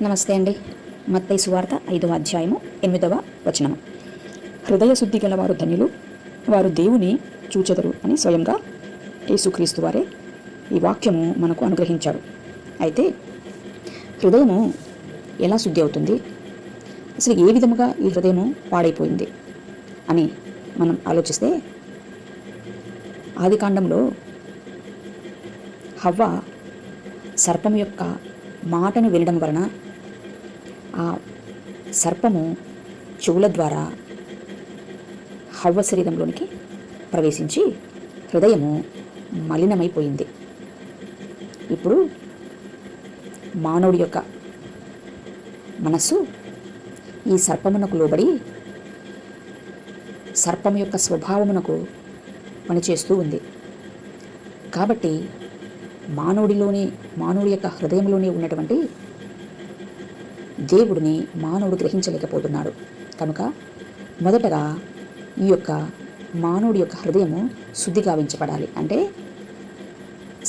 నమస్తే అండి. మత్తయి సువార్త 5వ అధ్యాయము 8వ వచనము. హృదయ శుద్ధి గల వారు ధన్యులు, వారు దేవుని చూచెదరు అని స్వయంగా యేసుక్రీస్తు వారే ఈ వాక్యము మనకు అనుగ్రహించాడు. అయితే హృదయము ఎలా శుద్ధి అవుతుంది, అసలు ఏ విధముగా ఈ హృదయము పాడైపోయింది అని మనం ఆలోచిస్తే, ఆదికాండంలో హవ్వ సర్పము యొక్క మాటను వినడం వలన ఆ సర్పము చెవుల ద్వారా హవ్వ శరీరంలోనికి ప్రవేశించి హృదయము మలినమైపోయింది. ఇప్పుడు మానవుడి యొక్క మనస్సు ఈ సర్పమునకు లోబడి సర్పము యొక్క స్వభావమునకు పనిచేస్తూ ఉంది. కాబట్టి మానవుడి యొక్క హృదయంలోనే ఉన్నటువంటి దేవుడిని మానవుడు గ్రహించలేకపోతున్నాడు. కనుక మొదటగా ఈ యొక్క మానవుడి యొక్క హృదయము శుద్ధి గావించబడాలి. అంటే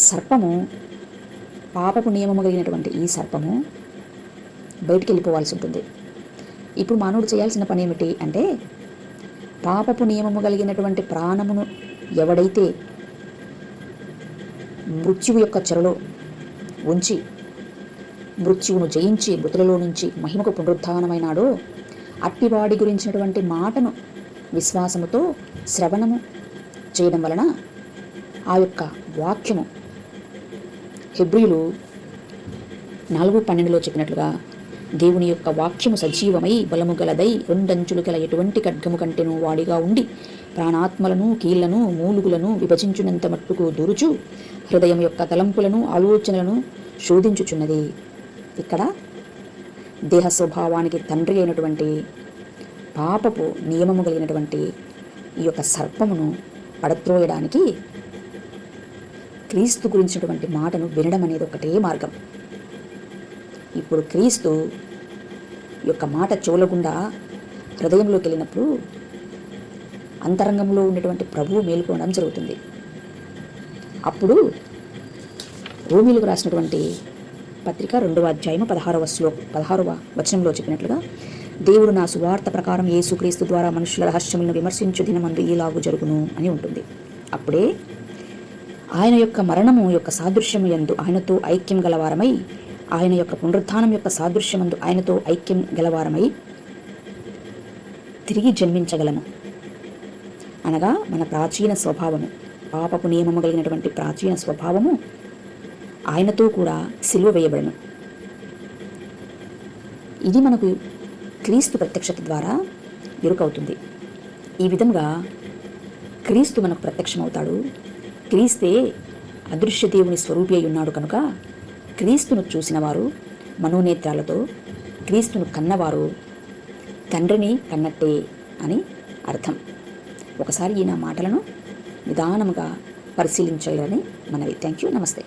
సర్పము, పాపపు నియమము కలిగినటువంటి ఈ సర్పము బయటికి వెళ్ళిపోవాల్సి ఉంటుంది. ఇప్పుడు మానవుడు చేయాల్సిన పని ఏమిటి అంటే, పాపపు నియమము కలిగినటువంటి ప్రాణమును ఎవడైతే మృత్యువు యొక్క చెరలో ఉంచి మృత్యువును జయించి మృతులలో నుంచి మహిమకు పునరుద్ధానమైనాడో, అట్టివాడి గురించినటువంటి మాటను విశ్వాసముతో శ్రవణము చేయడం వలన ఆ యొక్క వాక్యము హెబ్రీలు 4:12 చెప్పినట్లుగా, దేవుని యొక్క వాక్యము సజీవమై బలము గలదై రెండంచులు గల ఎటువంటి ఖడ్గము కంటెను వాడిగా ఉండి ప్రాణాత్మలను కీళ్లను మూలుగులను విభజించునంత మట్టుకు దూరుచు హృదయం యొక్క తలంపులను ఆలోచనలను శోధించుచున్నది. ఇక్కడ దేహ స్వభావానికి తండ్రి అయినటువంటి పాపపు నియమము కలిగినటువంటి ఈ యొక్క సర్పమును పడద్రోయడానికి క్రీస్తు గురించినటువంటి మాటను వినడం అనేది ఒకటే మార్గం. ఇప్పుడు క్రీస్తు యొక్క మాట చెవులగుండా హృదయంలోకి వెళ్ళినప్పుడు అంతరంగంలో ఉన్నటువంటి ప్రభువు మేలుకోవడం జరుగుతుంది. అప్పుడు రోమీలకు రాసినటువంటి పత్రిక 2వ అధ్యాయము 16వ వచనంలో చెప్పినట్లుగా, దేవుడు నా సువార్త ప్రకారం యేసుక్రీస్తు ద్వారా మనుషుల రహస్యములను విమర్శించు దినమందు ఈలాగు జరుగును అని ఉంటుంది. అప్పుడే ఆయన యొక్క మరణము యొక్క సాదృశ్యము యందు ఆయనతో ఐక్యం గలవారమై, ఆయన యొక్క పునరుద్ధానం యొక్క సాదృశ్యమందు ఆయనతో ఐక్యం గలవారమై తిరిగి జన్మించగలము. అనగా మన ప్రాచీన స్వభావము, పాపపు నియమము కలిగినటువంటి ప్రాచీన స్వభావము ఆయనతో కూడా సిలువ వేయబడను. ఇది మనకు క్రీస్తు ప్రత్యక్షత ద్వారా ఎరుకవుతుంది. ఈ విధంగా క్రీస్తు మనకు ప్రత్యక్షమవుతాడు. క్రీస్తే అదృశ్య దేవుని స్వరూపి అయి ఉన్నాడు. కనుక క్రీస్తును చూసిన వారు మనోనేత్రాలతో, క్రీస్తును కన్నవారు తండ్రిని కన్నట్టే అని అర్థం. ఒకసారి ఈ నా మాటలను నిదానముగా పరిశీలించాలని మనవి. Thank you. నమస్తే.